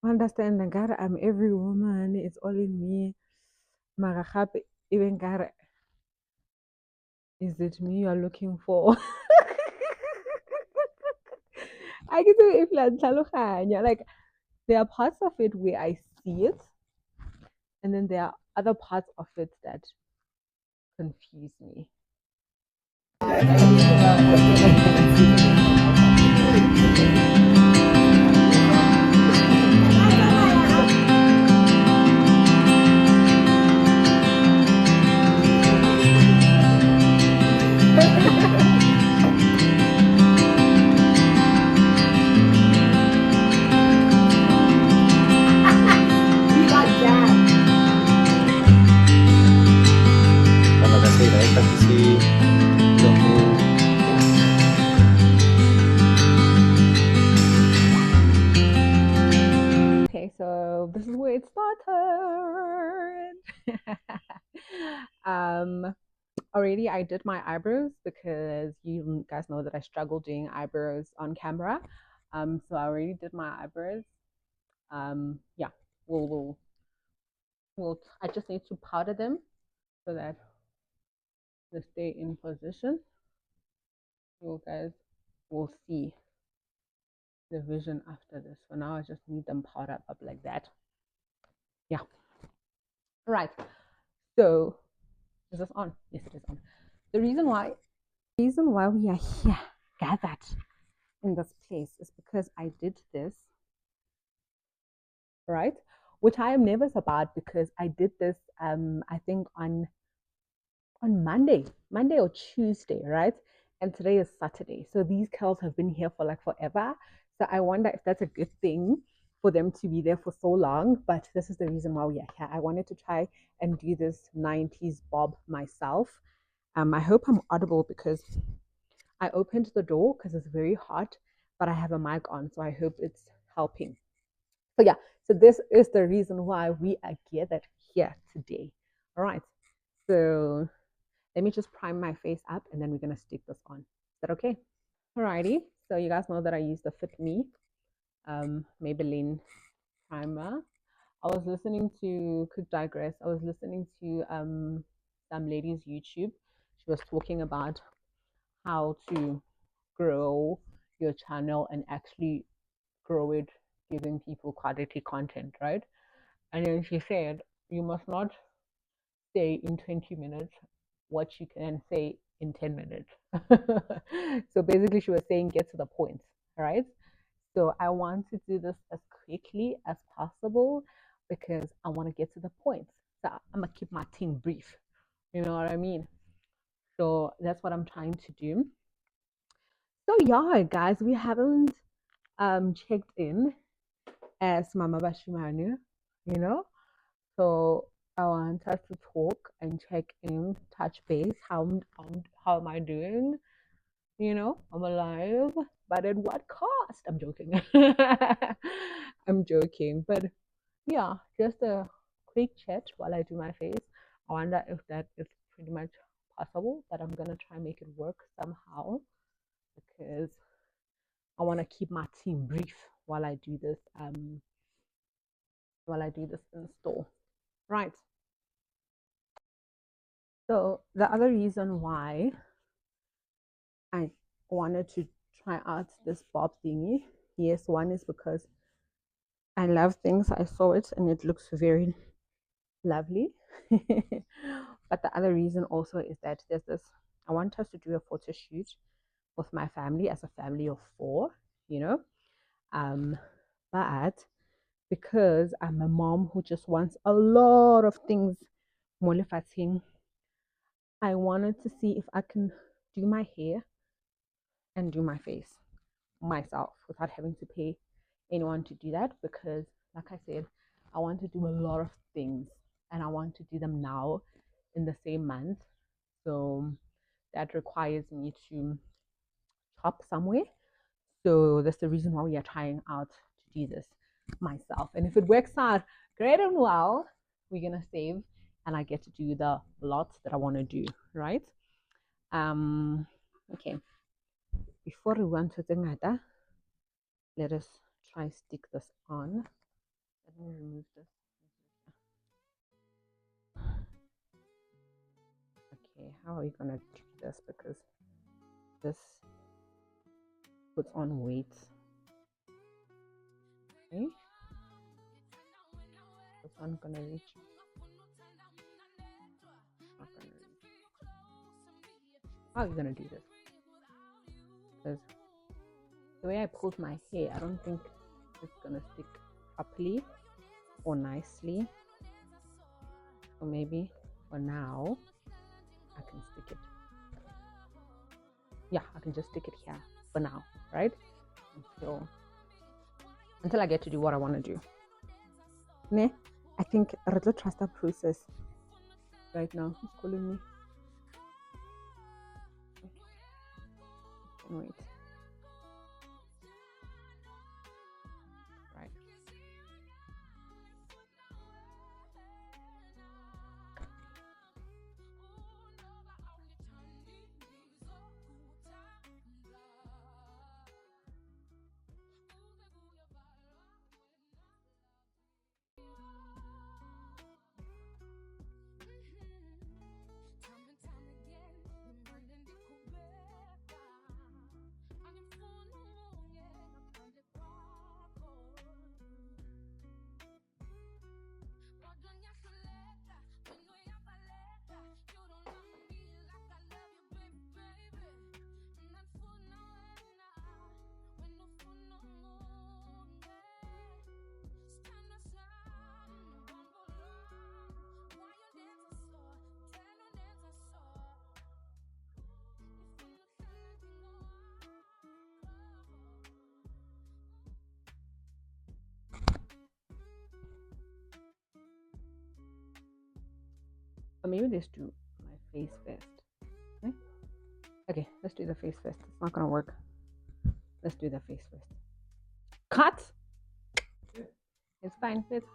Understand that I'm every woman, it's all in me. Mara gape, even nkare, is it me you're looking for? I get to if like there are parts of it where I see it, and then there are other parts of it that confuse me. Terima kasih naik kasih tunggu. Okay, so this is where it started. Already I did my eyebrows because you guys know that I struggle doing eyebrows on camera. So I already did my eyebrows. Yeah, we'll I just need to powder them so that they stay in position. You guys will see the vision after this. For now, I just need them powdered up like that. Yeah. Right. So is this on? Yes, it is on. The reason why we are here gathered in this place is because I did this, right? Which I am nervous about because I did this I think on Monday or Tuesday, right? And today is Saturday. So these curls have been here for like forever. So I wonder if that's a good thing for them to be there for so long. But this is the reason why we are here. I wanted to try and do this 90s bob myself. I hope I'm audible because I opened the door because it's very hot, but I have a mic on, so I hope it's helping. So yeah, so this is the reason why we are gathered here today. All right. So let me just prime my face up and then we're gonna stick this on. Is that okay? Alrighty. So you guys know that I use the Fit Me Maybelline primer. I was listening to Quick Digress. I was listening to some lady's YouTube. She was talking about how to grow your channel and actually grow it giving people quality content, right? And then she said you must not say in 20 minutes what you can say in 10 minutes. So basically, she was saying get to the point, right? So I want to do this as quickly as possible because I want to get to the point. So I'm going to keep my thing brief. You know what I mean? So that's what I'm trying to do. So yeah, guys, we haven't checked in as Mama Bashimanu, you know. So I want us to talk and check in, touch base. How am I doing? You know, I'm alive, but at what cost? I'm joking. I'm joking, but yeah, just a quick chat while I do my face. I wonder if that is pretty much possible, but I'm gonna try and make it work somehow because I want to keep my team brief while I do this. While I do this install, right? So the other reason why I wanted to try out this bob thingy, yes, one is because I love things. I saw it and it looks very lovely. But the other reason also is that there's this. I want us to do a photo shoot with my family as a family of four, you know. Um, but because I'm a mom who just wants a lot of things, molifating, I wanted to see if I can do my hair and do my face myself without having to pay anyone to do that because, like I said, I want to do a lot of things and I want to do them now in the same month. So that requires me to shop somewhere. So that's the reason why we are trying out to do this myself. And if it works out great and well, we're gonna save and I get to do the lots that I want to do, right? Okay. Before we went to the ngata, let us try stick this on. Let me remove this. Okay, how are we gonna do this? Because this puts on weight. Okay, this one's gonna reach. Not gonna reach. How are you gonna do this? Because the way I pulled my hair, I don't think it's gonna stick properly or nicely. So maybe for now, I can stick it. Yeah, I can just stick it here for now, right? Until I get to do what I want to do. Ne? I think Radlo trust that process right now. Who's calling me? Wait. Right. Or maybe let's do my face first. Okay? Okay, let's do the face first. It's not gonna work. Let's do the face first. Cut! It's fine. It's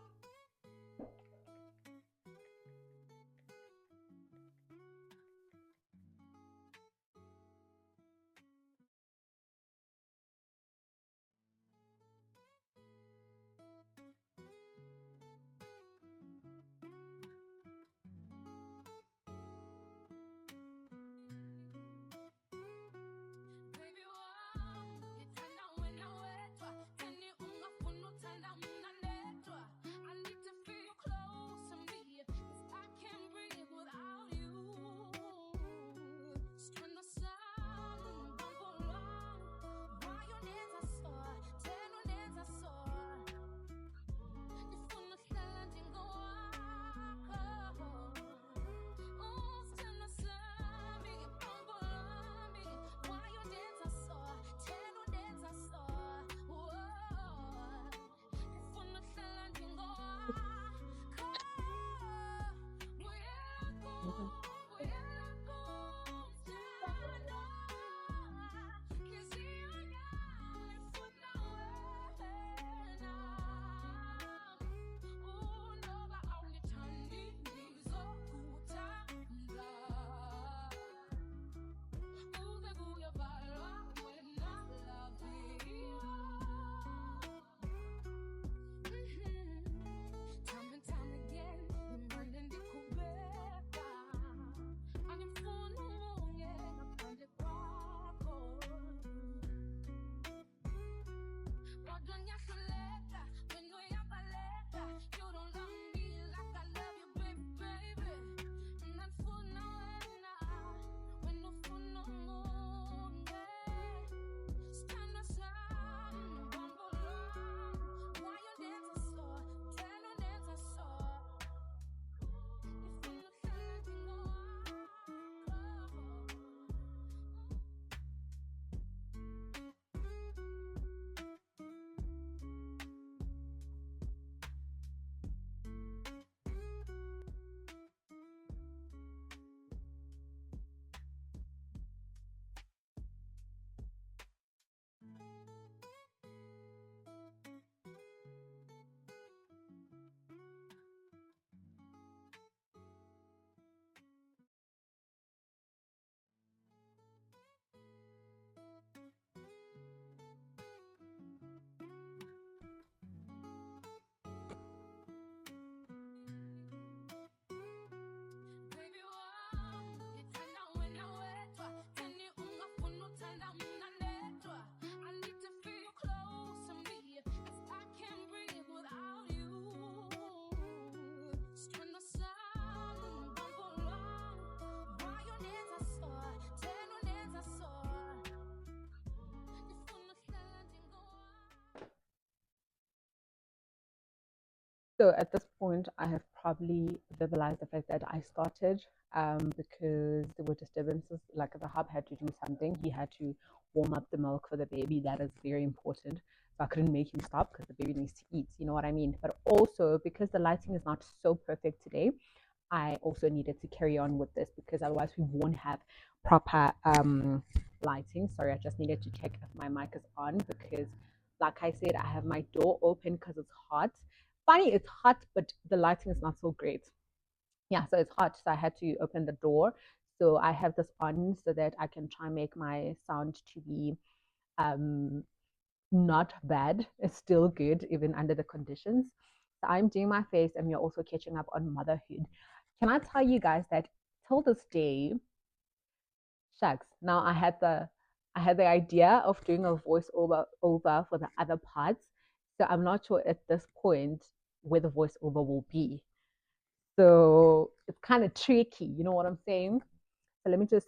So at this point, I have probably verbalized the fact that I started because there were disturbances. Like the hub had to do something. He had to warm up the milk for the baby. That is very important. So I couldn't make him stop because the baby needs to eat. You know what I mean? But also because the lighting is not so perfect today, I also needed to carry on with this because otherwise we won't have proper lighting. Sorry, I just needed to check if my mic is on because, like I said, I have my door open because it's hot. Funny, it's hot, but the lighting is not so great. Yeah, so it's hot, so I had to open the door. So I have this on so that I can try and make my sound to be um, not bad. It's still good even under the conditions. So I'm doing my face, and we're also catching up on motherhood. Can I tell you guys that till this day, shucks. Now I had the idea of doing a voiceover for the other parts. So I'm not sure at this point where the voiceover will be. So it's kind of tricky, you know what I'm saying? So let me just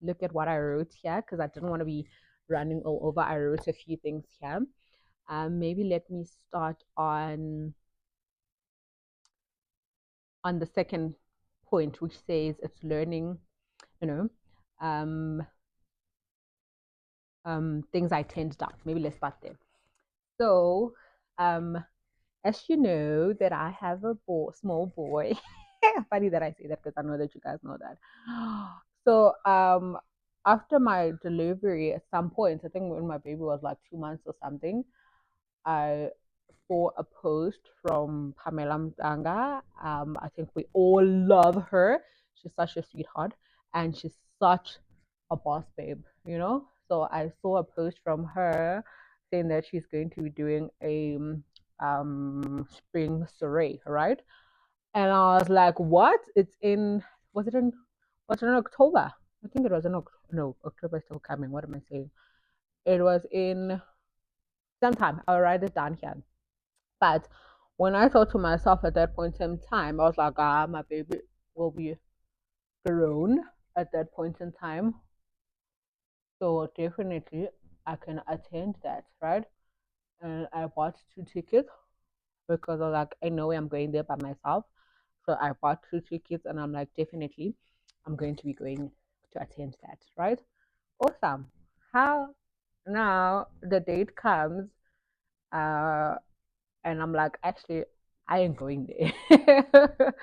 look at what I wrote here because I didn't want to be running all over. I wrote a few things here. Maybe let me start on the second point, which says it's learning, you know, um, things I tend down. Maybe let's start there. So, as you know, that I have a small boy. Funny that I say that because I know that you guys know that. So, after my delivery, at some point, I think when my baby was like 2 months or something, I saw a post from Pamela Mdanga. I think we all love her. She's such a sweetheart, and she's such a boss babe, you know. So I saw a post from her saying that she's going to be doing a spring soiree, right? And I was like, what? It's in was it in was it in October? I think it was in October. No, October is still coming. What am I saying? It was in sometime. I'll write it down here. But when I thought to myself at that point in time, I was like, my baby will be grown at that point in time. So definitely I can attend that, right? And I bought 2 tickets because I was like, I know I'm going there by myself. So I bought 2 tickets and I'm like, definitely I'm going to be going to attend that, right? Awesome. How now the date comes, uh, and I'm like, actually, I ain't going there.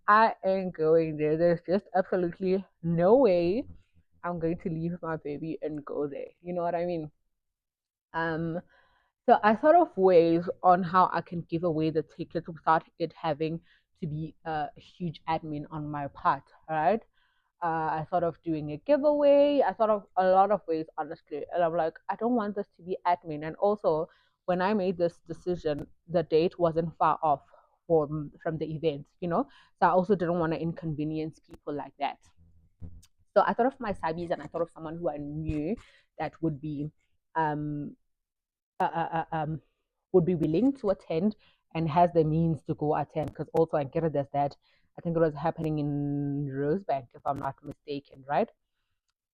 I ain't going there. There's just absolutely no way I'm going to leave my baby and go there. You know what I mean? Um, so I thought of ways on how I can give away the tickets without it having to be a huge admin on my part, right? I thought of doing a giveaway. I thought of a lot of ways, honestly. And I'm like, I don't want this to be admin. And also, when I made this decision, the date wasn't far off from the event, you know? So I also didn't want to inconvenience people like that. So I thought of my sabis and I thought of someone who I knew that um, uh, uh, uh, um, would be willing to attend and has the means to go attend. Because also I get it as that. I think it was happening in Rosebank, if I'm not mistaken, right?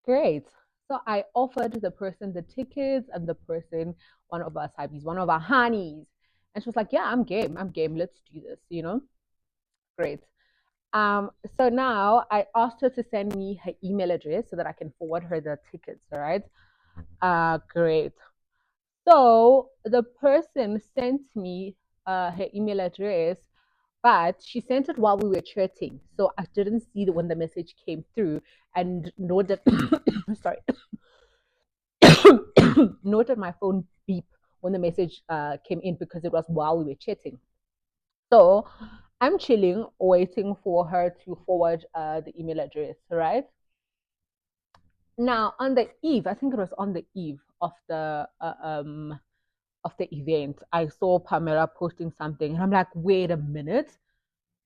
Great. So I offered the person the tickets and the person one of our sabis, one of our honeys. And she was like, yeah, I'm game. I'm game. Let's do this, you know? Great. So now I asked her to send me her email address so that I can forward her the tickets, all right? Great. So the person sent me her email address, but she sent it while we were chatting. So I didn't see when the message came through, and nor did sorry, nor did my phone beep when the message came in because it was while we were chatting. So I'm chilling, waiting for her to forward the email address, right? Now on the eve, I think it was on the eve of the event, I saw Pamela posting something, and I'm like, wait a minute,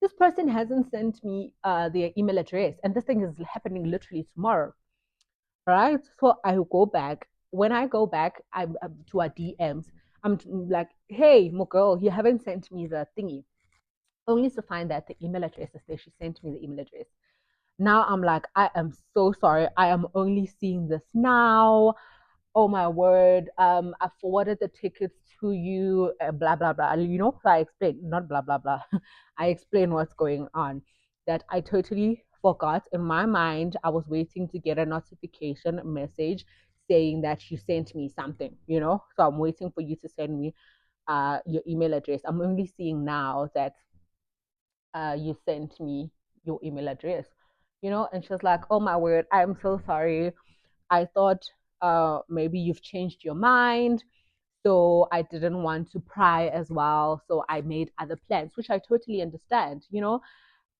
this person hasn't sent me their email address, and this thing is happening literally tomorrow, right? So I go back. When I go back, I'm to our DMs. I'm like, hey, my girl, you haven't sent me the thingy. Only to find that the email address is there. She sent me the email address. Now I'm like, I am so sorry. I am only seeing this now. oh my word, I forwarded the tickets to you, blah blah blah. So I explained, not blah blah blah. I explained what's going on. That I totally forgot. In my mind, I was waiting to get a notification message saying that you sent me something. So I'm waiting for you to send me your email address. I'm only seeing now that you sent me your email address. And she was like, oh my word, I'm so sorry. I thought maybe you've changed your mind. So I didn't want to pry as well. So I made other plans, which I totally understand.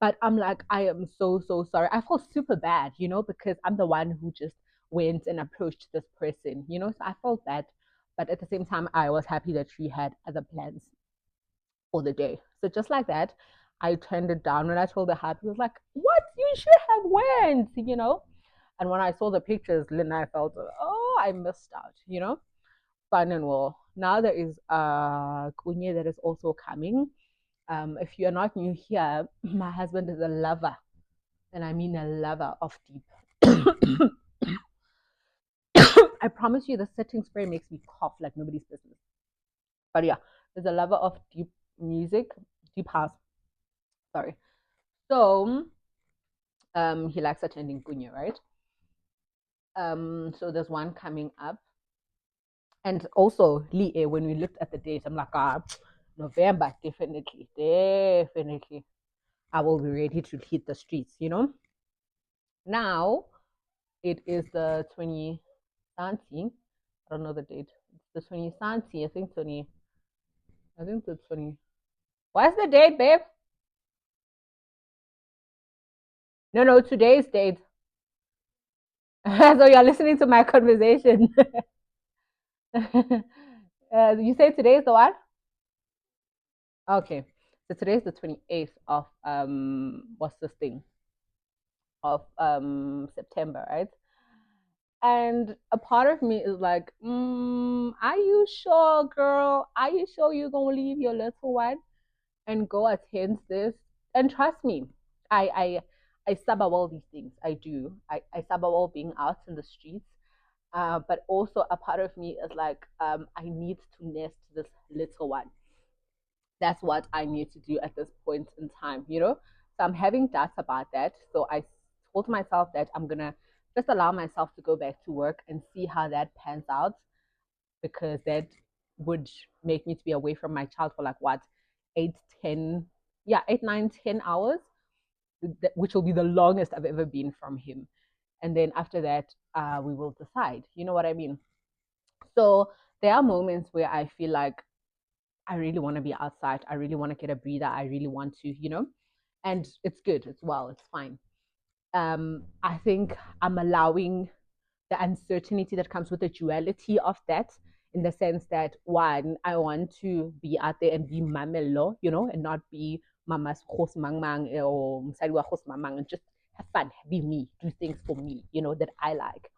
But I'm like, I am so, so sorry. I felt super bad, because I'm the one who just went and approached this person. So I felt bad. But at the same time, I was happy that she had other plans for the day. So just like that, I turned it down. When I told her happy, was like, what? You should have went. And when I saw the pictures, Lynn, I felt, oh, I missed out. Fun and well. Now there is Kunye that is also coming. If you're not new here, my husband is a lover, and I mean a lover of deep. I promise you, the setting spray makes me cough like nobody's business. But yeah, there's a lover of deep music, deep house. Sorry. So he likes attending Kunye, right? So there's one coming up. And also, Lee, when we looked at the date, I'm like, November, definitely, definitely. I will be ready to hit the streets. Now, it is the 20 something. I don't know the date. It's the 20 something. I think the 20. What's the date, babe? No, today's date. So you're listening to my conversation. You say today is the what? Okay. So today is the 28th of what's this thing? Of September, right? And a part of me is like, are you sure, girl? Are you sure you're gonna leave your little one and go attend this? And trust me, I sabawal these things. I do. I sabawal being out in the streets. But also a part of me is like, I need to nest this little one. That's what I need to do at this point in time. So I'm having doubts about that. So I told myself that I'm gonna just allow myself to go back to work and see how that pans out, because that would make me to be away from my child for like what, 8, 10, yeah, 8, 9, 10 hours, which will be the longest I've ever been from him. And then after that, we will decide. You know what I mean? So there are moments where I feel like I really want to be outside. I really want to get a breather. I really want to. And it's good. It's well. It's fine. I think I'm allowing the uncertainty that comes with the duality of that, in the sense that, one, I want to be out there and be mamelo, and not be mama's khos mang mang or msadiwa khos mang mang, and just have fun, be me, do things for me, that I like.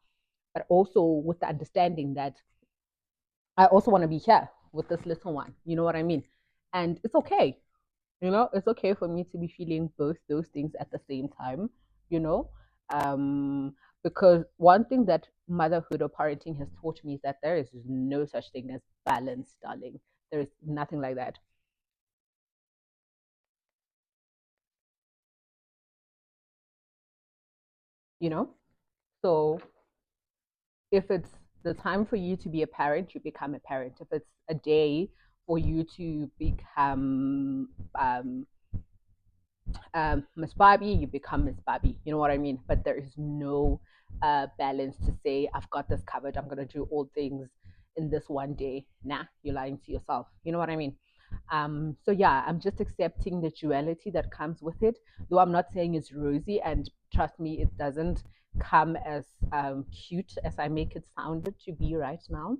But also with the understanding that I also want to be here with this little one. You know what I mean? And it's okay. It's okay for me to be feeling both those things at the same time, you know? Because one thing that motherhood or parenting has taught me is that there is no such thing as balance, darling. There is nothing like that, you know? So if it's the time for you to be a parent, you become a parent. If it's a day for you to become Miss Barbie, you become Miss Barbie. You know what I mean? But there is no balance to say, I've got this covered. I'm going to do all things in this one day. Nah, you're lying to yourself. You know what I mean? So yeah, I'm just accepting the duality that comes with it. Though I'm not saying it's rosy, and trust me, it doesn't come as cute as I make it sound to be right now.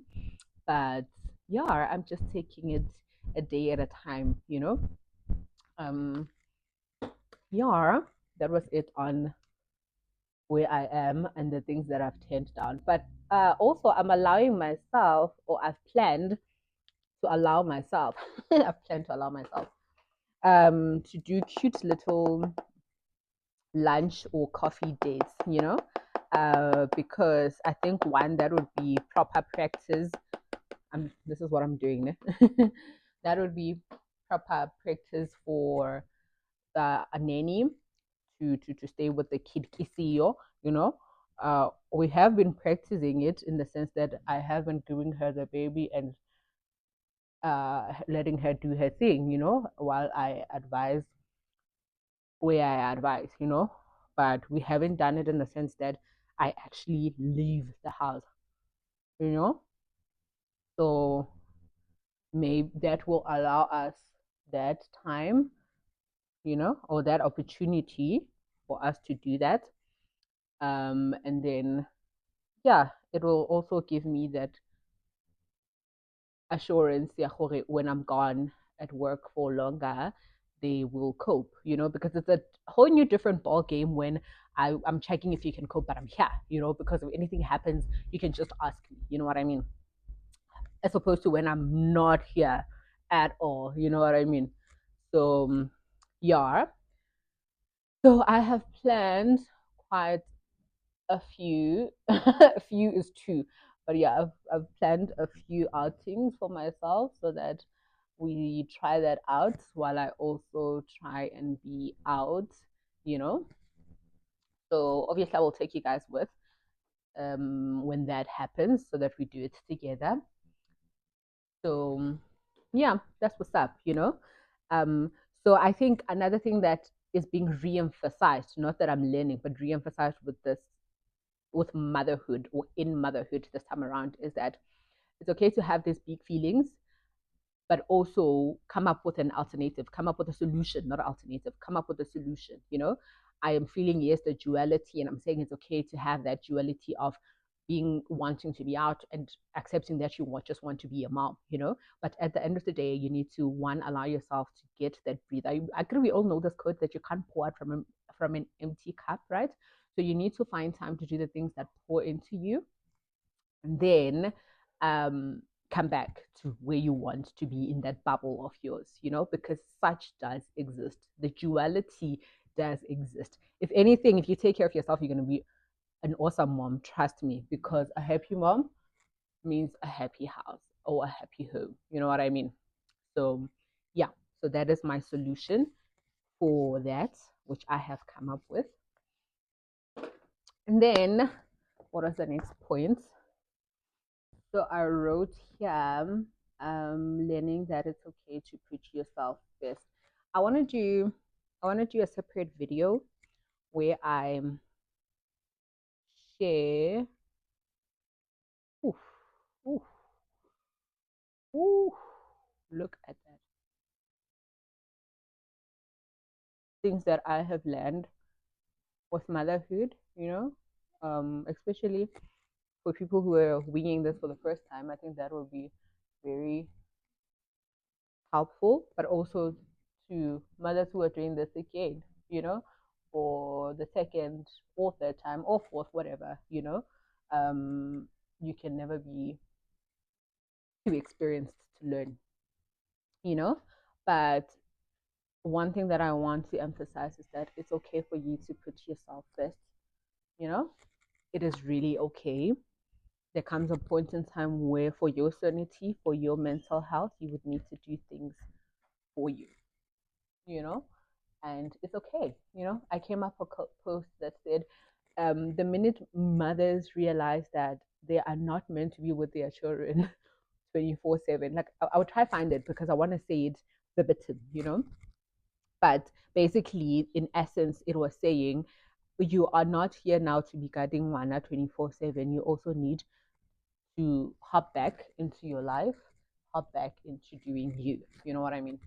But yeah, I'm just taking it a day at a time. Um, yeah, that was it on where I am and the things that I've turned down. But also, I'm allowing myself, or I've planned to allow myself, I've planned to allow myself to do cute little lunch or coffee dates. because I think one that would be proper practice. This is what I'm doing. That would be proper practice for a nanny to stay with the kid kisio, you know. We have been practicing it in the sense that I have been giving her the baby and letting her do her thing, you know, while I advise where I advise, you know. But we haven't done it in the sense that I actually leave the house, you know. So maybe that will allow us that time, you know, or that opportunity for us to do that. And then, yeah, it will also give me that assurance, yeah, when I'm gone at work for longer, they will cope, you know, because it's a whole new different ball game when I'm checking if you can cope, but I'm here, you know, because if anything happens, you can just ask me, you know what I mean? As opposed to when I'm not here at all, you know what I mean? So, yeah. So I have planned quite a few. A few is two, but yeah, I've planned a few outings for myself so that we try that out while I also try and be out, you know. So obviously, I will take you guys with when that happens so that we do it together. So yeah, that's what's up, you know. Um, so I think another thing that is being re-emphasized, not that I'm learning, but re-emphasized with this, with motherhood or in motherhood this time around, is that it's okay to have these big feelings, but also come up with an alternative, come up with a solution, not an alternative, come up with a solution, you know. I am feeling, yes, the duality, and I'm saying it's okay to have that duality of being wanting to be out and accepting that you just want to be a mom, you know. But at the end of the day, you need to one allow yourself to get that breather. I agree, we all know this quote that you can't pour out from an empty cup, right? So you need to find time to do the things that pour into you, and then come back to where you want to be in that bubble of yours, you know, because such does exist. The duality does exist. If anything, if you take care of yourself, you're going to be an awesome mom, trust me, because a happy mom means a happy house or a happy home. You know what I mean? So, yeah, so that is my solution for that, which I have come up with. And then, what was the next point? So I wrote here, learning that it's okay to put yourself first. I want to do, I want to do a separate video where I share. Oof, oof, oof, look at that. Things that I have learned with motherhood, you know, especially for people who are winging this for the first time. I think that will be very helpful, but also to mothers who are doing this again, you know, for the second or third time or fourth, whatever, you know. You can never be too experienced to learn, you know. But one thing that I want to emphasize is that it's okay for you to put yourself first, you know. It is really okay. There comes a point in time where, for your sanity, for your mental health, you would need to do things for you know, and it's okay. You know, I came up a post that said, the minute mothers realize that they are not meant to be with their children 24/7, like I would try find it because I want to say it verbatim, you know, but basically, in essence, it was saying you are not here now to be guiding Wana 24/7. You also need to hop back into your life, hop back into doing you. You know what I mean?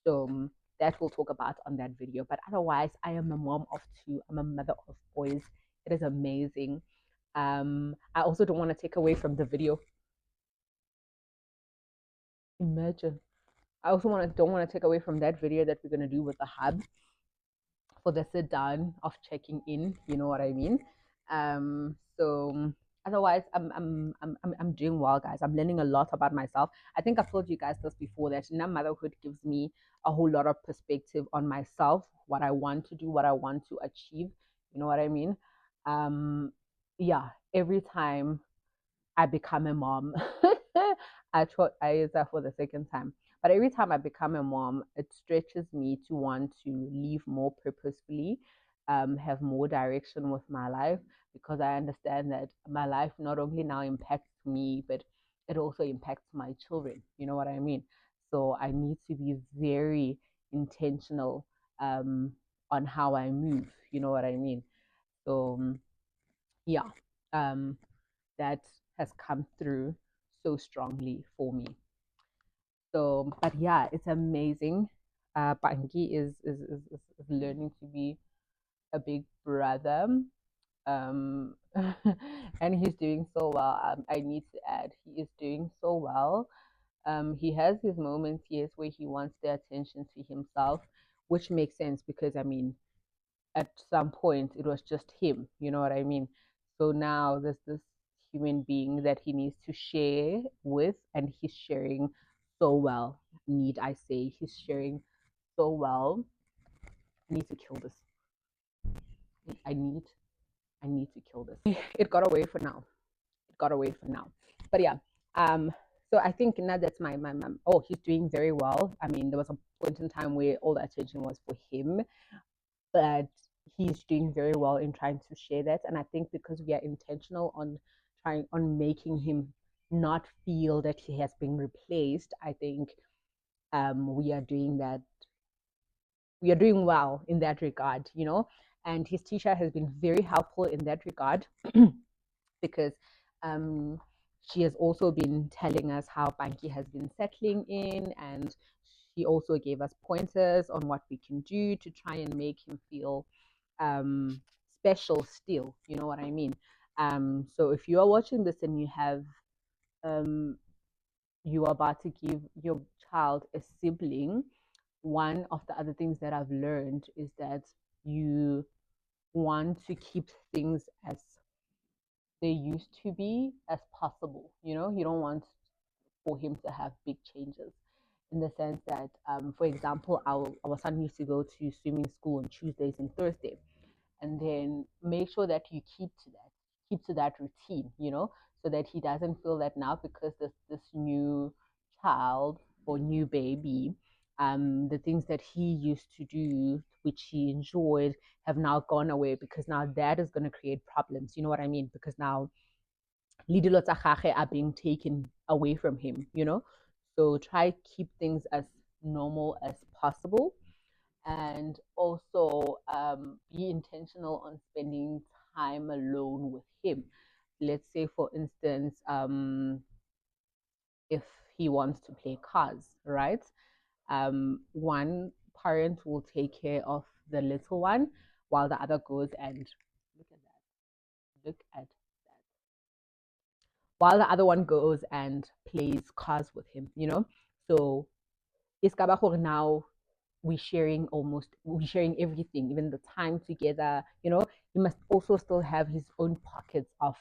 So that we'll talk about on that video. But otherwise, I am a mom of two. I'm a mother of boys. It is amazing. I also don't want to take away from the video. Imagine. I also don't want to take away from that video that we're gonna do with the hub for the sit down of checking in. You know what I mean? So otherwise, I'm doing well, guys. I'm learning a lot about myself. I think I've told you guys this before, that now motherhood gives me a whole lot of perspective on myself, what I want to do, what I want to achieve. You know what I mean? yeah, every time I become a mom, I use that for the second time. But every time I become a mom, it stretches me to want to live more purposefully, have more direction with my life, because I understand that my life not only now impacts me, but it also impacts my children. You know what I mean? So I need to be very intentional um, on how I move. You know what I mean? So yeah, um, that has come through so strongly for me. So, but yeah, it's amazing. Bangi is learning to be a big brother. Um, and he's doing so well. I need to add, he is doing so well. He has his moments, yes, where he wants the attention to himself, which makes sense because I mean, at some point it was just him, you know what I mean? So now there's this human being that he needs to share with, and he's sharing so well. Need I say, he's sharing so well. I need to kill this. I need I need to kill this. It got away for now. It got away for now. But yeah, so I think now that's my mom. Oh, he's doing very well. I mean, there was a point in time where all the attention was for him, but he's doing very well in trying to share that. And I think because we are intentional on trying on making him not feel that he has been replaced, I think we are doing that. We are doing well in that regard, you know. And his teacher has been very helpful in that regard because um, she has also been telling us how Banki has been settling in, and she also gave us pointers on what we can do to try and make him feel um, special still. You know what I mean? So if you are watching this and um, you are about to give your child a sibling, one of the other things that I've learned is that you want to keep things as they used to be as possible. You know, you don't want for him to have big changes in the sense that, for example, our son used to go to swimming school on Tuesdays and Thursdays, and then make sure that you keep to that routine, you know, so that he doesn't feel that now because this new child or new baby, the things that he used to do which he enjoyed have now gone away, because now that is going to create problems. You know what I mean? Because now lidilo tsa gage are being taken away from him, you know. So try keep things as normal as possible, and also be intentional on spending time alone with him. Let's say, for instance, if he wants to play cards, right? One parent will take care of the little one while the other goes and look at that. Look at that. While the other one goes and plays cards with him, you know? So it's now we're sharing everything, even the time together, you know. He must also still have his own pockets of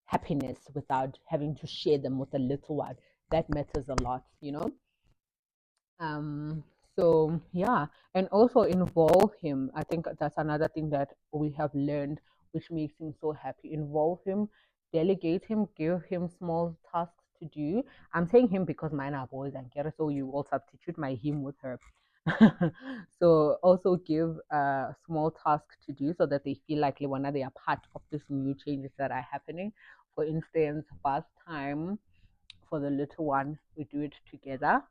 happiness without having to share them with a little one. That matters a lot, you know. um so yeah, and also involve him. I think that's another thing that we have learned, which makes him so happy. Involve him, delegate him, give him small tasks to do. I'm saying him because mine are boys, and Kera, so you will substitute my him with her. So also give a small task to do so that they feel like they are part of this new changes that are happening. For instance, bath time for the little one, we do it together.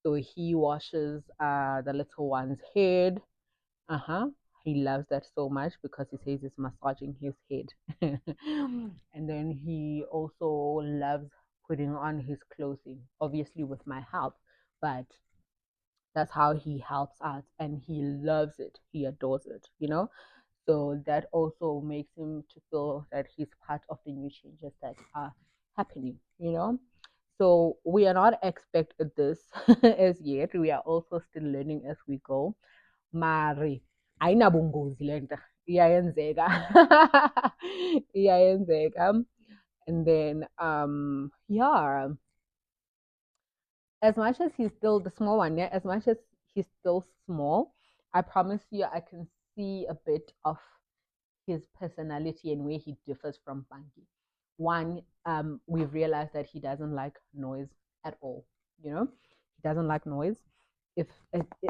So he washes the little one's head. Uh-huh. He loves that so much because he says it's massaging his head. And then he also loves putting on his clothing, obviously with my help, but that's how he helps out, and he loves it. He adores it, you know? So that also makes him to feel that he's part of the new changes that are happening, you know? So we are not expected this as yet. We are also still learning as we go. Mari, ayinabungozi le nto. Iyayenzeka. Iyayenzeka. And then yeah, as much as he's still the small one, yeah, as much as he's still small, I promise you I can see a bit of his personality and where he differs from Banky. One, we've realized that he doesn't like noise at all. You know, he doesn't like noise. If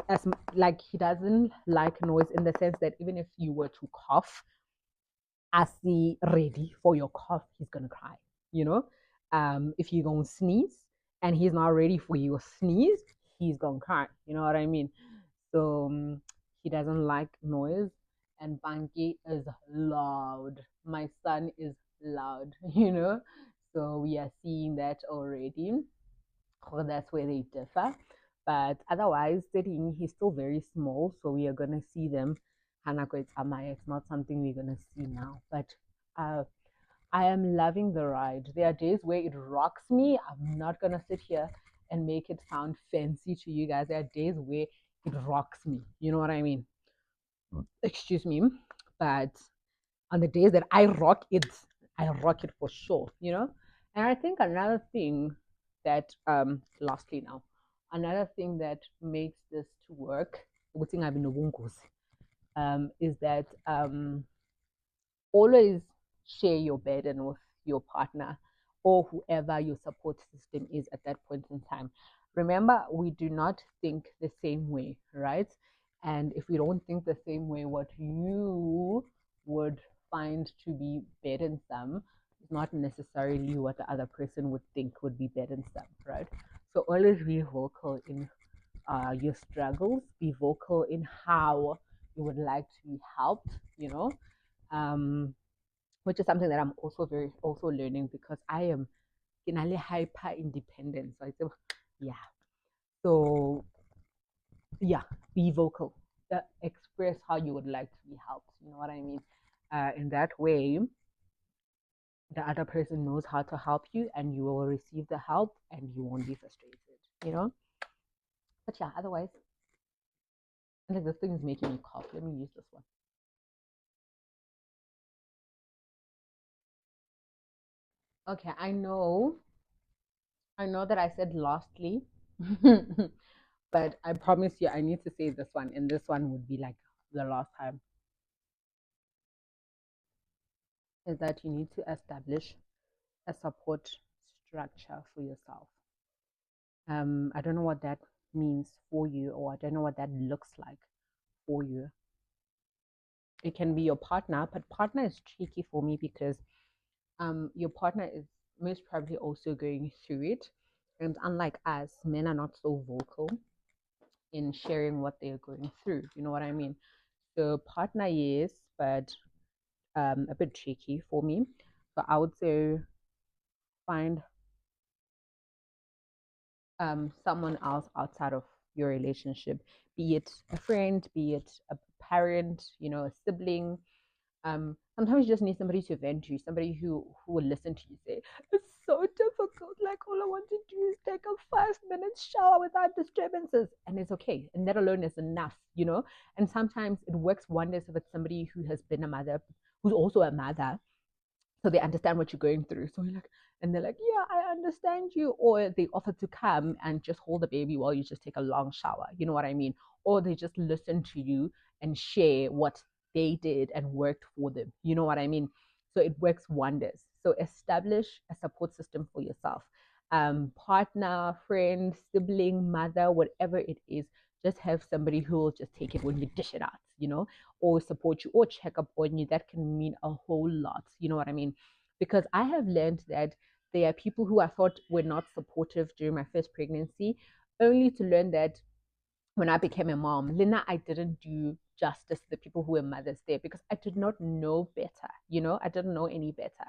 as like he doesn't like noise in the sense that even if you were to cough, as he ready for your cough, he's gonna cry. You know, if you're gonna sneeze and he's not ready for your sneeze, he's gonna cry. You know what I mean? So he doesn't like noise, and Banky is loud. My son is loud. You know, so we are seeing that already. So that's where they differ. But otherwise, studying, he's still very small, so we are gonna see them. Hanako, it's not something we're gonna see now. But uh, I am loving the ride. There are days where it rocks me. I'm not gonna sit here and make it sound fancy to you guys. There are days where it rocks me. You know what I mean? Excuse me. But on the days that I rock it for sure, you know? And I think another thing that lastly now, another thing that makes this to work, is that always share your burden with your partner or whoever your support system is at that point in time. Remember, we do not think the same way, right? And if we don't think the same way, what you would find to be burdensome is not necessarily what the other person would think would be burdensome, right? So always be vocal in your struggles, be vocal in how you would like to be helped, you know. Um, which is something that I'm also learning because I am hyper independent. So I say, yeah. So yeah, be vocal. Express how you would like to be helped. You know what I mean? In that way, the other person knows how to help you, and you will receive the help, and you won't be frustrated. You know. But yeah, otherwise, I think this thing is making me cough. Let me use this one. Okay, I know that I said lastly, but I promise you, I need to say this one, and this one would be like the last time. Is that you need to establish a support structure for yourself. I don't know what that means for you, or I don't know what that looks like for you. It can be your partner, but partner is tricky for me because your partner is most probably also going through it. And unlike us, men are not so vocal in sharing what they are going through. You know what I mean? So partner, yes, but a bit tricky for me. So I would say find someone else outside of your relationship, be it a friend, be it a parent, you know, a sibling. Sometimes you just need somebody to vent to, somebody who will listen to you say, it's so difficult. Like all I want to do is take a 5 minute shower without disturbances. And it's okay. And that alone is enough, you know? And sometimes it works wonders if it's somebody who has been a mother, who's also a mother, so they understand what you're going through. So you're like, and they're like, yeah, I understand you. Or they offer to come and just hold the baby while you just take a long shower. You know what I mean? Or they just listen to you and share what they did and worked for them. You know what I mean? So it works wonders. So establish a support system for yourself. Partner, friend, sibling, mother, whatever it is, just have somebody who will just take it when you dish it out, you know, or support you or check up on you. That can mean a whole lot. You know what I mean? Because I have learned that there are people who I thought were not supportive during my first pregnancy, only to learn that when I became a mom, Lina, I didn't do justice to the people who were mothers there because I did not know better. You know, I didn't know any better.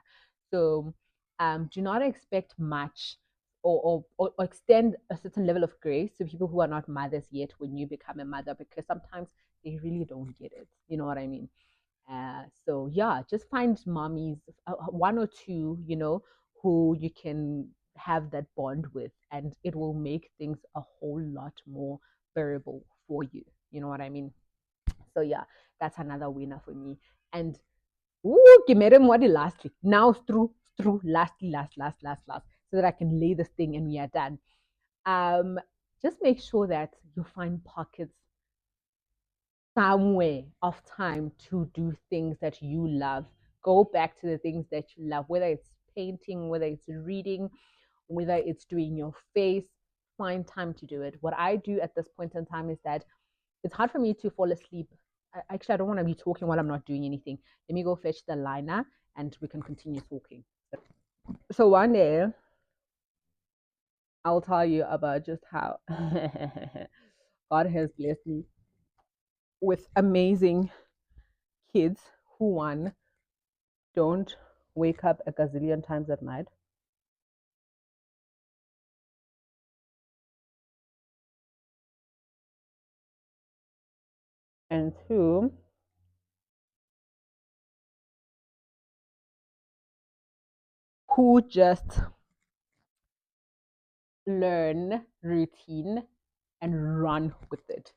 So do not expect much or extend a certain level of grace to people who are not mothers yet when you become a mother because sometimes they really don't get it. You know what I mean? So yeah, just find mommies, one or two, you know, who you can have that bond with, and it will make things a whole lot more bearable for you. You know what I mean? So yeah, that's another winner for me. And ooh, what last week. Now through last, so that I can lay this thing and we are done. – Um, just make sure that you find pockets somewhere of time to do things that you love. Go back to the things that you love, whether it's painting, whether it's reading, whether it's doing your face. Find time to do it. What I do at this point in time is that it's hard for me to fall asleep. Actually, I don't want to be talking while I'm not doing anything. Let me go fetch the liner and we can continue talking. So one day, I'll tell you about just how God has blessed me with amazing kids who, one, don't wake up a gazillion times at night, and two, who just learn routine and run with it.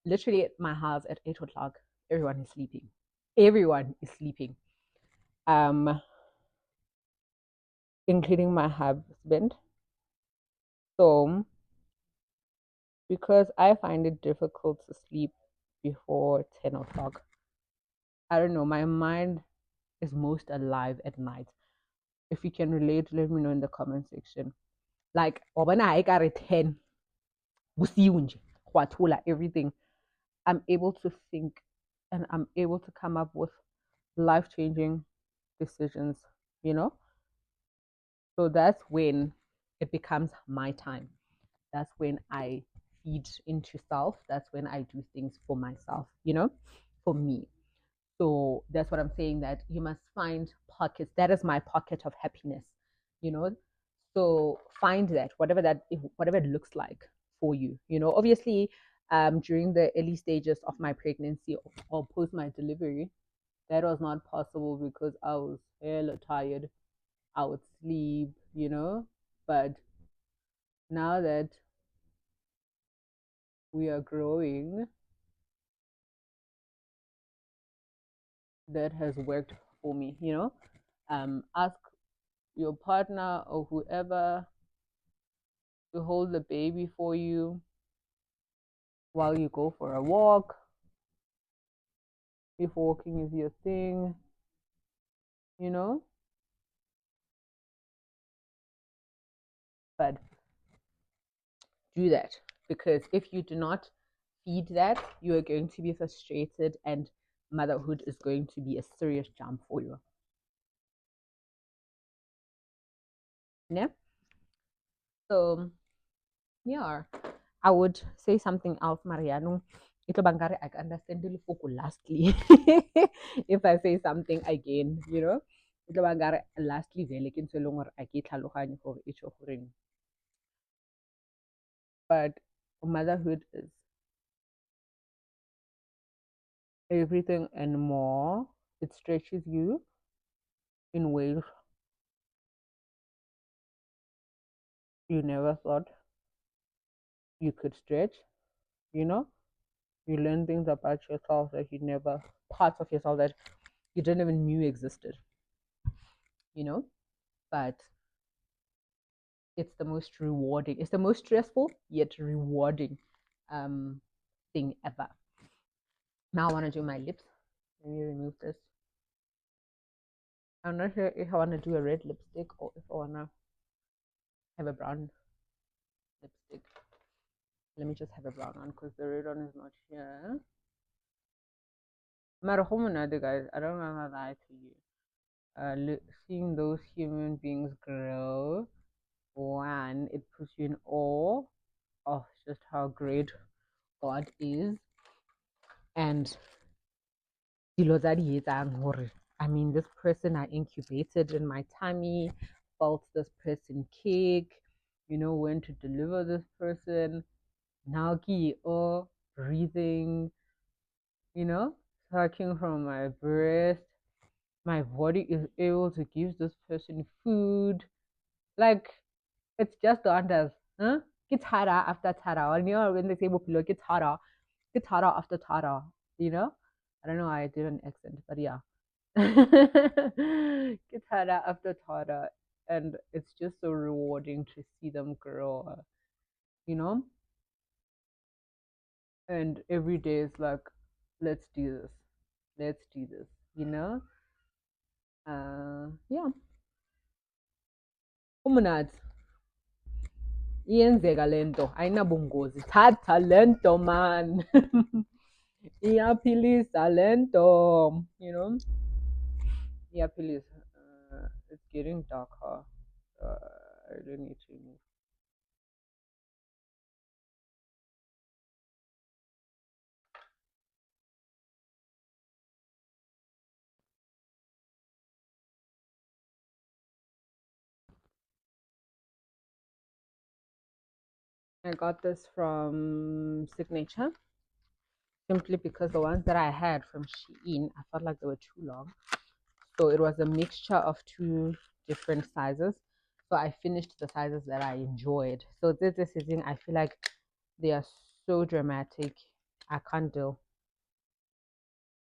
Literally at my house at 8 o'clock, everyone is sleeping. Everyone is sleeping. Um, Including my husband. So because I find it difficult to sleep before 10 o'clock, I don't know, my mind is most alive at night. If you can relate, let me know in the comment section. Like, when I got a 10, everything, I'm able to think and I'm able to come up with life changing decisions, you know? So that's when it becomes my time. That's when I feed into self. That's when I do things for myself, for me. So that's what I'm saying, that you must find pockets. That is my pocket of happiness, you know. So find that, whatever it looks like for you. Obviously, during the early stages of my pregnancy or post my delivery, that was not possible because I was hella tired. I would sleep, But now that we are growing, that has worked for me, Ask your partner or whoever to hold the baby for you while you go for a walk, if walking is your thing, you know. But do that, because if you do not feed that, you are going to be frustrated and motherhood is going to be a serious jump for you. Yeah. So yeah, I would say something else, Mariano. Ito bangkare I understand the fuku lastly. If I say something again, ito bangkare lastly vele ke ntse e leng gore a ke tlhaloganye gore e tsho goreng. But motherhood is everything and more. It stretches you in ways you never thought you could stretch, you know? You learn things about yourself that you never, parts of yourself that you didn't even knew existed, you know? But it's the most rewarding, it's the most stressful yet rewarding thing ever. Now I want to do my lips. Let me remove this. I'm not sure if I want to do a red lipstick or if I want to have a brown lipstick. Let me just have a brown one because the red one is not here. Guys, I don't want to lie to you. Seeing those human beings grow, one, it puts you in awe of just how great God is. And I mean, this person I incubated in my tummy, felt this person kick, when to deliver this person. Now, breathing, sucking from my breast. My body is able to give this person food. Like, it's just wonders. Huh? Get harder after tara. When they say get harder after tara, I don't know why I did an accent, but yeah. Get harder after tara. And it's just so rewarding to see them grow, you know? And every day is like let's do this. Let's do this. You know? Yeah. Umunat. Iyenzeka lento. Ayinabungozi. Thatha lento man. Iyaphilisa lento. You know? Iyaphilisa. It's getting darker. I really need to move. I got this from Signature simply because the ones that I had from Shein, I felt like they were too long. So it was a mixture of two different sizes. So I finished the sizes that I enjoyed. So this thing, I feel like they are so dramatic. I can't deal.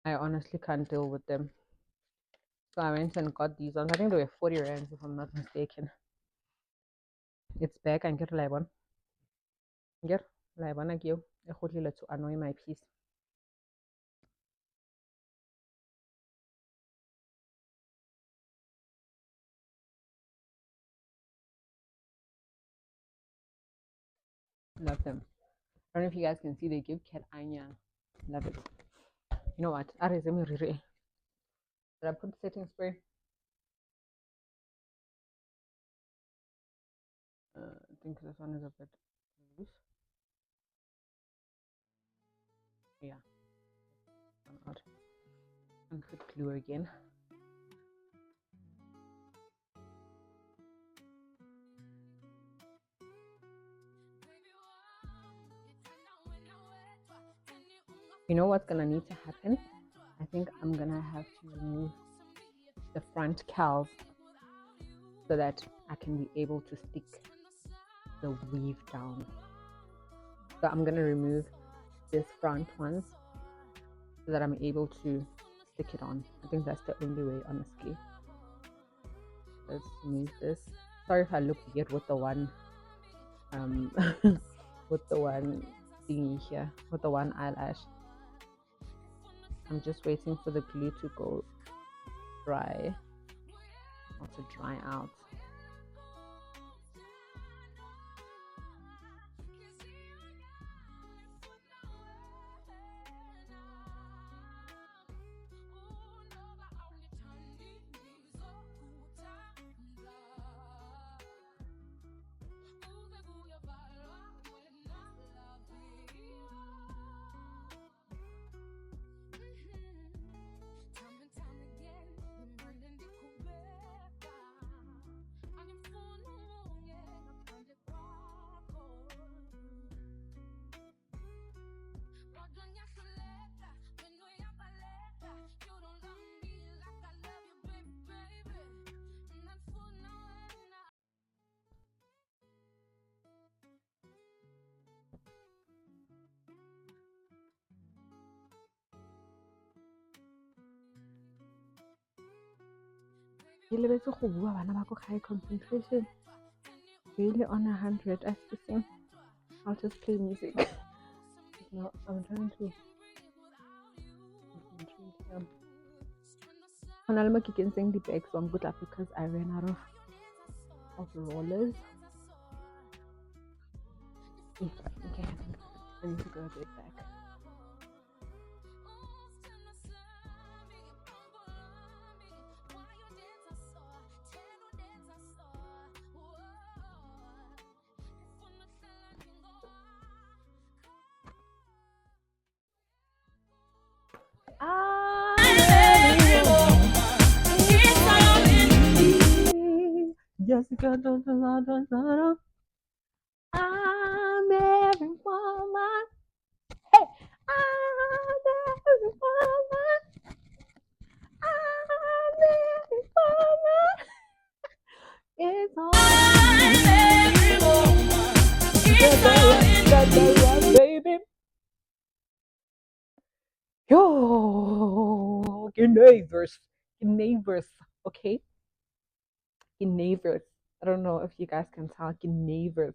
I honestly can't deal with them. So I went and got these ones. I think they were 40 rands if I'm not mistaken. It's back and get like one. Get like one again. To annoy my piece. Love them. I don't know if you guys can see they give cat anya. Love it. You know what? Did I put setting spray? I think this one is a bit loose. Yeah. Out. And put glue again. You know what's gonna need to happen? I think I'm gonna have to remove the front cowl so that I can be able to stick the weave down. So I'm gonna remove this front one so that I'm able to stick it on. I think that's the only way, honestly. Let's move this. Sorry if I look weird with the one with the one thingy here, with the one eyelash. I'm just waiting for the glue to go dry, or to dry out. Ke lebetse go bua bana ba ko high concentration. Really on 100 as to sing. I'll just play music. No, I'm trying to. I'm can sing the back song good luck because I ran out of rollers. Okay, I need to go a bit back. Jessica, I'm every woman. Hey, I'm every woman. I'm every woman. It's all every woman. It's all baby. Yo, your neighbors, okay? Your neighbors. I don't know if you guys can tell, your neighbors.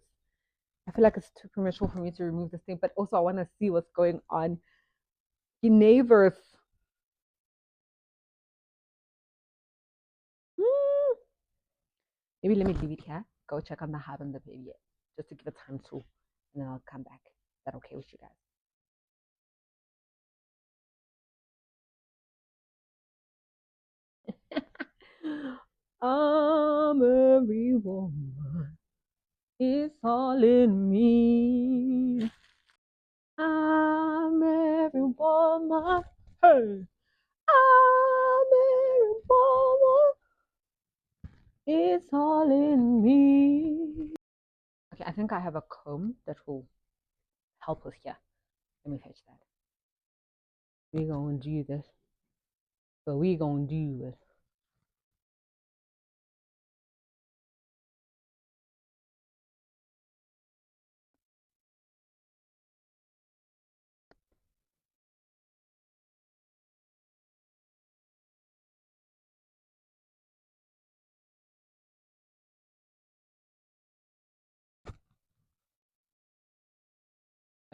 I feel like it's too premature for me to remove this thing, but also I want to see what's going on neighbors. Maybe let me leave it here. Go check on the hub and the baby just to give it time to, and then I'll come back. Is that okay with you guys? I'm every woman. It's all in me. I'm every woman. Hey. I'm every woman. It's all in me. Okay, I think I have a comb that will help us here. Let me fetch that. We're gonna do this. But we're gonna do it.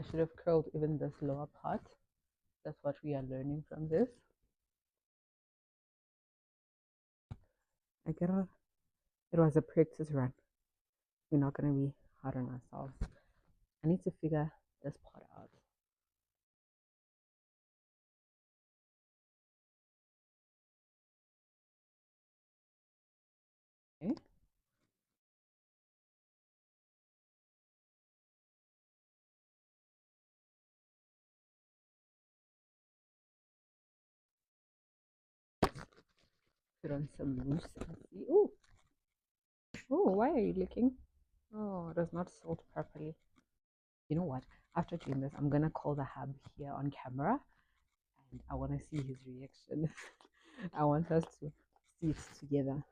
I should have curled even this lower part. That's what we are learning from this. I get it. It was a practice run. We're not gonna be hard on ourselves. I need to figure this part out. Okay. Put on some mousse and see. Oh, oh, why are you licking? Oh, it does not salt properly. You know what? After doing this, I'm gonna call the hub here on camera, and I want to see his reaction. I want us to see it together.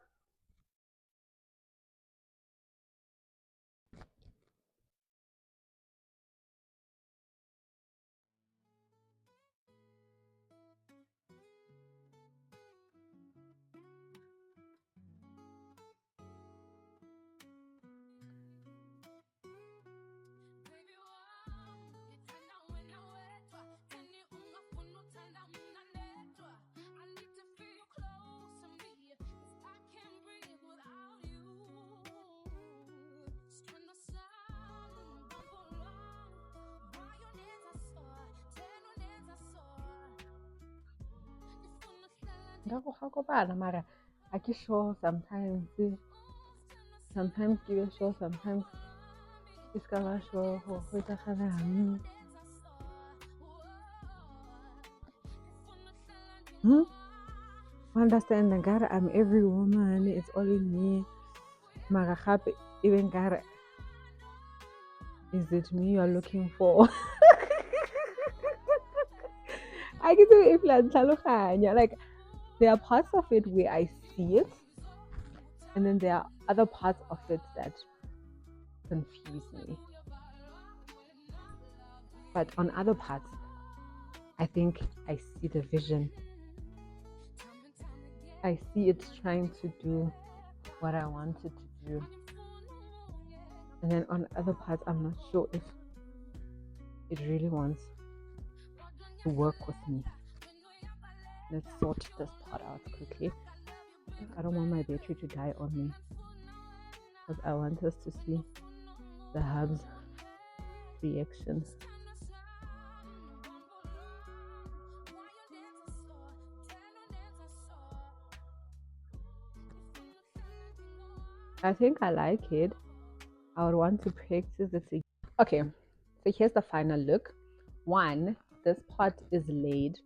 Mara, I get sure sometimes give a show, sometimes it's gonna show with the understand the God, I'm every woman, it's all in me. Mara even God, is it me you're looking for? I get to if like there are parts of it where I see it, and then there are other parts of it that confuse me. But on other parts, I think I see the vision. I see it trying to do what I wanted to do. And then on other parts, I'm not sure if it really wants to work with me. Let's sort this part out quickly. I don't want my battery to die on me, because I want us to see the hub's reaction. I think I like it. I would want to practice it again. Okay, so here's the final look. One, this part is laid,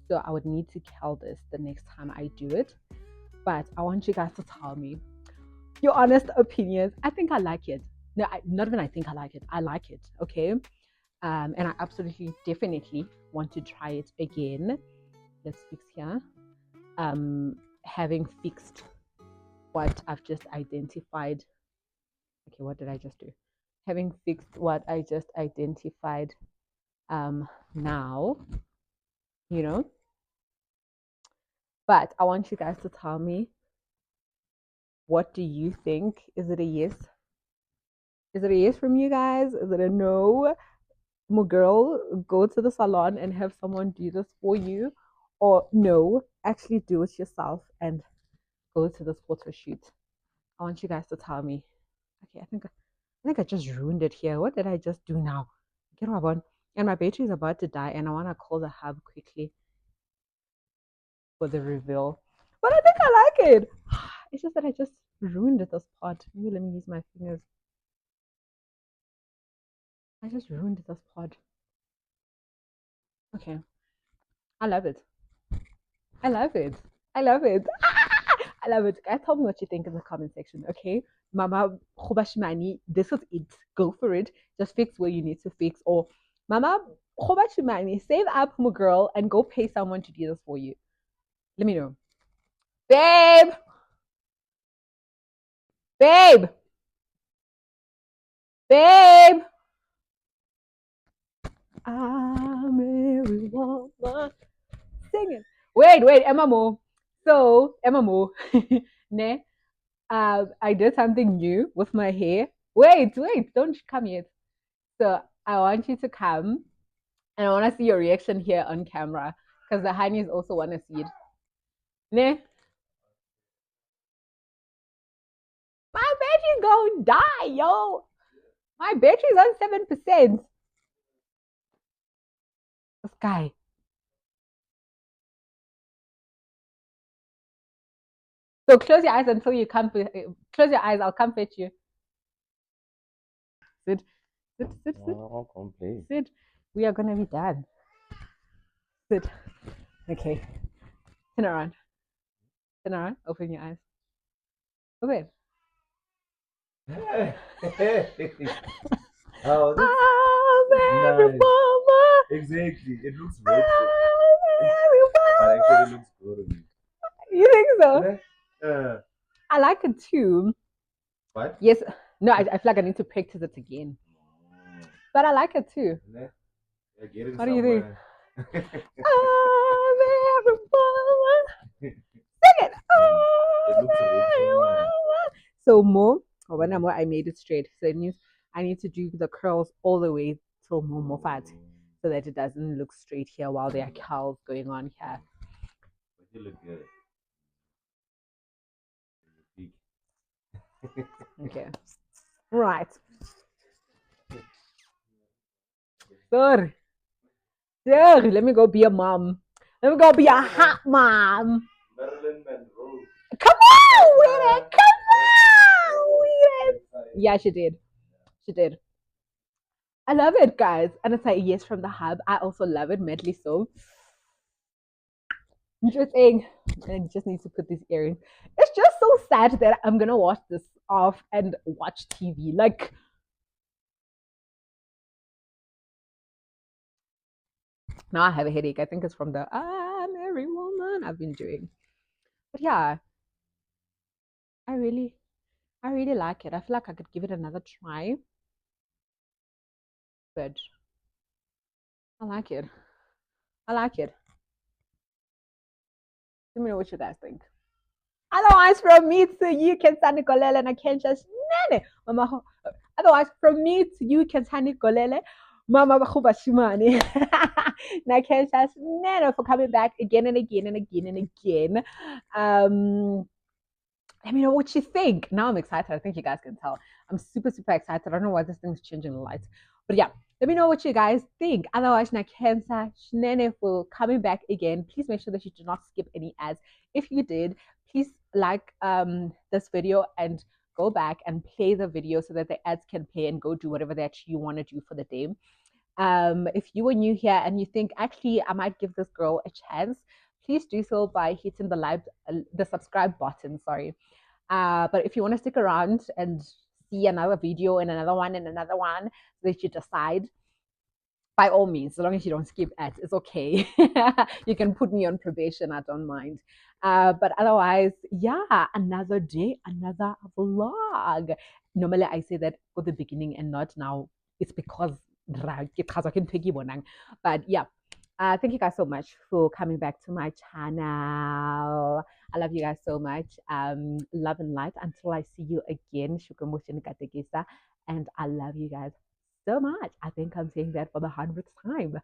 so I would need to curl this the next time I do it. But I want you guys to tell me your honest opinions. I think I like it. No, not even I think I like it. I like it, okay? And I absolutely, definitely want to try it again. Let's fix here. Having fixed what I've just identified. Okay, what did I just do? Having fixed what I just identified now, you know. But I want you guys to tell me, what do you think? Is it a yes? Is it a yes from you guys? Is it a no? girl, go to the salon and have someone do this for you, or no, actually do it yourself and go to this photo shoot? I want you guys to tell me. Okay, I think I just ruined it here. What did I just do now? Get my one. And my battery is about to die, and I want to call the hub quickly for the reveal. But I think I like it. It's just that I just ruined this part. Maybe let me use my fingers. I just ruined this part. Okay. I love it. I love it. I love it. I love it. Guys, tell me what you think in the comment section, okay? Mama Khobashimani, this is it. Go for it. Just fix where you need to fix. Or Mama Khobashimani, save up, my girl, and go pay someone to do this for you. Let me know. Babe! Babe! Babe! I'm every woman. Singing. Wait, Emma Mo. So, Emma Mo, ne? I did something new with my hair. Wait, don't come yet. So I want you to come, and I want to see your reaction here on camera because the honeys also want to see it. Ne? My battery's going to die, yo. My battery's on 7%. This guy. So close your eyes until you come. Close your eyes. I'll come fetch you. Sit. Sit. We are gonna be done. Sit. Okay. Turn around. Turn around. Open your eyes. Open. Oh, that's I'm nice. Exactly. It looks retro. But actually it looks good on you. You think so? Yeah. I like it too. What? Yes. No, I feel like I need to practice it again. But I like it too. What do you think? Sing it. So more, when I made it straight. So it means I need to do the curls all the way till more fat, so that it doesn't look straight here while there are curls going on here. But you look good. Okay. Right. Sorry. Let me go be a mom. Let me go be a hot mom. Marilyn Monroe. Come on with it. Come on with it. Yeah, she did. She did. I love it, guys. And it's like, yes, from the hub. I also love it, medley so. Interesting. I just need to put these earrings. It's just so sad that I'm gonna watch this off and watch TV. Like, now I have a headache. I think it's from the I'm every woman I've been doing. But yeah, I really like it. I feel like I could give it another try. But I like it. I like it. Let me know what you guys think. Otherwise, from me to you, Kensani Golele, and I can't just nene. Mama, otherwise, from me to you, Kensani Golele, Mama Bahuba Shimani. And I can't just nene for coming back again and again and again and again. Let me know what you think. Now I'm excited. I think you guys can tell. I'm super, super excited. I don't know why this thing's changing the lights. But yeah, let me know what you guys think. Otherwise, Nakensa Shnene for coming back again. Please make sure that you do not skip any ads. If you did, please like this video and go back and play the video so that the ads can play and go do whatever that you want to do for the day. If you are new here and you think, actually, I might give this girl a chance, please do so by hitting the subscribe button. Sorry. But if you want to stick around and see another video and another one so that you decide, by all means, as long as you don't skip ads, it's okay. You can put me on probation, I don't mind. But otherwise, yeah, another day, another vlog. Normally, I say that for the beginning and not now. It's because I can take you one. But yeah, thank you guys so much for coming back to my channel. I love you guys so much. Love and light until I see you again. And I love you guys so much. I think I'm saying that for the 100th time.